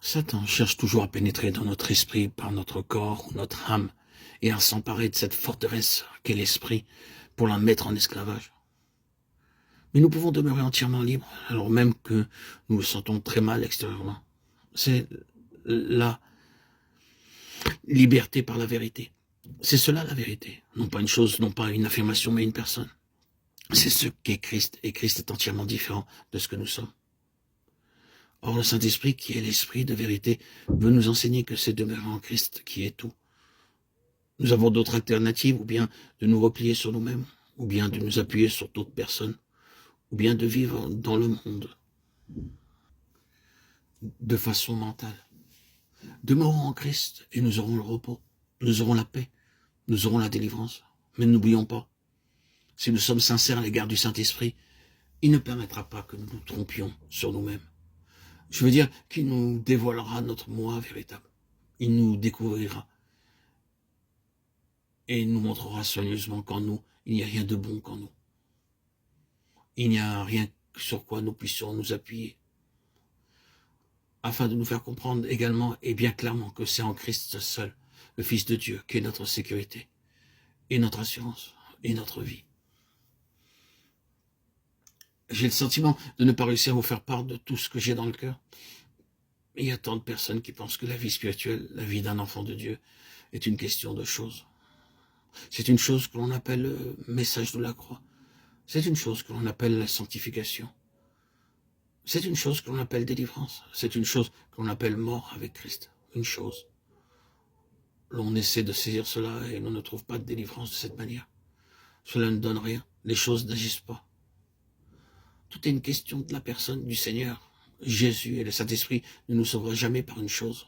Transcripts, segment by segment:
Satan cherche toujours à pénétrer dans notre esprit par notre corps ou notre âme et à s'emparer de cette forteresse qu'est l'esprit pour la mettre en esclavage. Mais nous pouvons demeurer entièrement libres, alors même que nous nous sentons très mal extérieurement. C'est la liberté par la vérité. C'est cela la vérité. Non pas une chose, non pas une affirmation, mais une personne. C'est ce qu'est Christ, et Christ est entièrement différent de ce que nous sommes. Or, le Saint-Esprit, qui est l'Esprit de vérité, veut nous enseigner que c'est demeurer en Christ qui est tout. Nous avons d'autres alternatives, ou bien de nous replier sur nous-mêmes, ou bien de nous appuyer sur d'autres personnes, ou bien de vivre dans le monde de façon mentale. Demeurons en Christ et nous aurons le repos, nous aurons la paix, nous aurons la délivrance. Mais n'oublions pas, si nous sommes sincères à l'égard du Saint-Esprit, il ne permettra pas que nous nous trompions sur nous-mêmes. Je veux dire qu'il nous dévoilera notre moi véritable. Il nous découvrira et il nous montrera soigneusement qu'en nous, il n'y a rien de bon qu'en nous. Il n'y a rien sur quoi nous puissions nous appuyer, afin de nous faire comprendre également et bien clairement que c'est en Christ seul, le Fils de Dieu, qui est notre sécurité, et notre assurance, et notre vie. J'ai le sentiment de ne pas réussir à vous faire part de tout ce que j'ai dans le cœur. Il y a tant de personnes qui pensent que la vie spirituelle, la vie d'un enfant de Dieu, est une question de choses. C'est une chose que l'on appelle le message de la croix. C'est une chose que l'on appelle la sanctification. C'est une chose que l'on appelle délivrance. C'est une chose que l'on appelle mort avec Christ. Une chose. L'on essaie de saisir cela et l'on ne trouve pas de délivrance de cette manière. Cela ne donne rien. Les choses n'agissent pas. Tout est une question de la personne du Seigneur. Jésus et le Saint-Esprit ne nous sauvera jamais par une chose.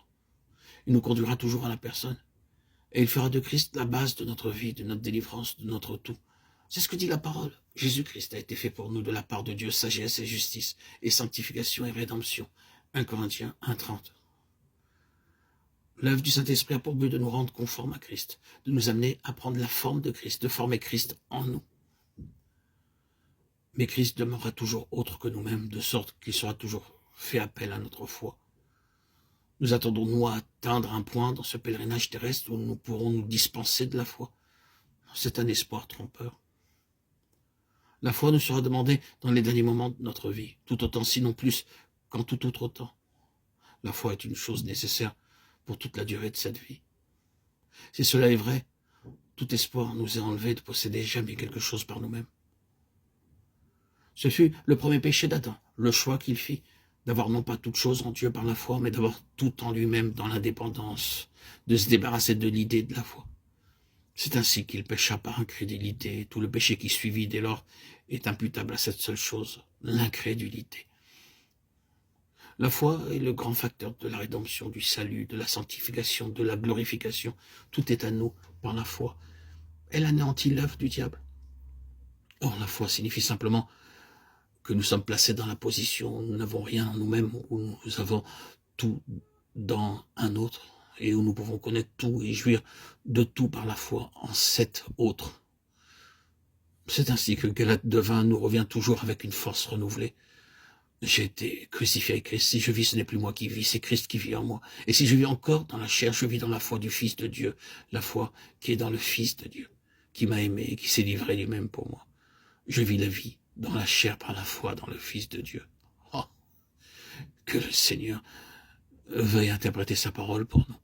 Il nous conduira toujours à la personne. Et il fera de Christ la base de notre vie, de notre délivrance, de notre tout. C'est ce que dit la parole. Jésus-Christ a été fait pour nous de la part de Dieu, sagesse et justice, et sanctification et rédemption. 1 Corinthiens 1,30. L'œuvre du Saint-Esprit a pour but de nous rendre conformes à Christ, de nous amener à prendre la forme de Christ, de former Christ en nous. Mais Christ demeurera toujours autre que nous-mêmes, de sorte qu'il sera toujours fait appel à notre foi. Nous attendons-nous à atteindre un point dans ce pèlerinage terrestre où nous pourrons nous dispenser de la foi? C'est un espoir trompeur. La foi nous sera demandée dans les derniers moments de notre vie, tout autant sinon plus qu'en tout autre temps. La foi est une chose nécessaire pour toute la durée de cette vie. Si cela est vrai, tout espoir nous est enlevé de posséder jamais quelque chose par nous-mêmes. Ce fut le premier péché d'Adam, le choix qu'il fit, d'avoir non pas toute chose en Dieu par la foi, mais d'avoir tout en lui-même dans l'indépendance, de se débarrasser de l'idée de la foi. C'est ainsi qu'il pécha par incrédulité. Tout le péché qui suivit dès lors est imputable à cette seule chose, l'incrédulité. La foi est le grand facteur de la rédemption, du salut, de la sanctification, de la glorification. Tout est à nous par la foi. Elle anéantit l'œuvre du diable. Or, la foi signifie simplement que nous sommes placés dans la position où nous n'avons rien en nous-mêmes, où nous avons tout dans un autre, et où nous pouvons connaître tout et jouir de tout par la foi en cet autre. C'est ainsi que Galates 2:20 nous revient toujours avec une force renouvelée. J'ai été crucifié avec Christ. Si je vis, ce n'est plus moi qui vis, c'est Christ qui vit en moi. Et si je vis encore dans la chair, je vis dans la foi du Fils de Dieu, la foi qui est dans le Fils de Dieu, qui m'a aimé et qui s'est livré lui-même pour moi. Je vis la vie dans la chair par la foi dans le Fils de Dieu. Oh, que le Seigneur veuille interpréter sa parole pour nous.